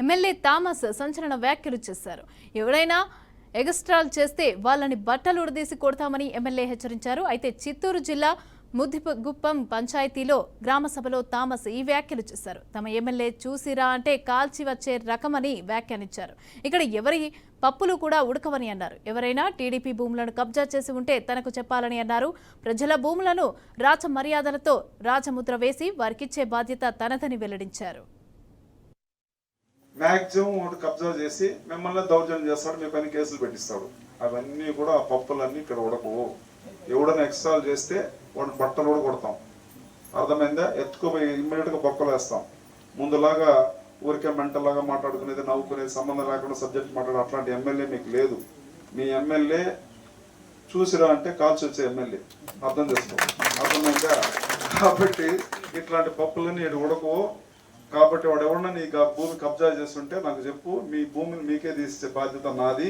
MLA Thomas సంచలన వ్యాఖ్యలు చేశారు. ఎవరైనా ఎగస్ట్రాల్ చేస్తే వాళ్ళని బట్టలు ఉడదీసి కొడతామని ఎమ్మెల్యే హెచ్చరించారు. అయితే చిత్తూరు జిల్లా ముద్దిగుప్పం పంచాయతీలో గ్రామ సభలో థామస్ ఈ వ్యాఖ్యలు చేశారు. తమ ఎమ్మెల్యే చూసిరా అంటే కాల్చి వచ్చే రకమని వ్యాఖ్యానించారు. ఇక్కడ ఎవరి పప్పులు కూడా ఉడకవని అన్నారు. ఎవరైనా టీడీపీ భూములను కబ్జా చేసి ఉంటే తనకు చెప్పాలని అన్నారు. ప్రజల భూములను రాచ మర్యాదలతో రాజముద్ర వేసి వారికిచ్చే బాధ్యత తనదని వెల్లడించారు. మ్యాక్సిమం ఒకటి కబ్జా చేసి మిమ్మల్ని దౌర్జన్యం చేస్తాడు, మీ పైన కేసులు పెట్టిస్తాడు. అవన్నీ కూడా ఆ పప్పులన్నీ ఇక్కడ ఉడకవు. ఎవడైనా ఎక్స్ట్రాల్ చేస్తే వాడిని బట్టలు కూడా కొడతాం. అర్థమైందా? ఎత్తుకుపోయి ఇమ్మీడియట్గా బొక్కలు వేస్తాం. ముందులాగా ఊరికే మెంటల్లాగా మాట్లాడుకునేది, నవ్వుకునేది, సంబంధం లేకుండా సబ్జెక్ట్ మాట్లాడే అట్లాంటి ఎమ్మెల్యే మీకు లేదు. మీ ఎమ్మెల్యే చూసిరా అంటే కాల్చి వచ్చే ఎమ్మెల్యే. అర్థం చేసుకో, అర్థమైందా? కాబట్టి ఇట్లాంటి పప్పులన్నీ ఇటు ఉడకవు. కాబట్టి వాడు ఎవడన్నా నీకు ఆ భూమి కబ్జా చేస్తుంటే నాకు చెప్పు, మీ భూమిని మీకే తీసే బాధ్యత నాది.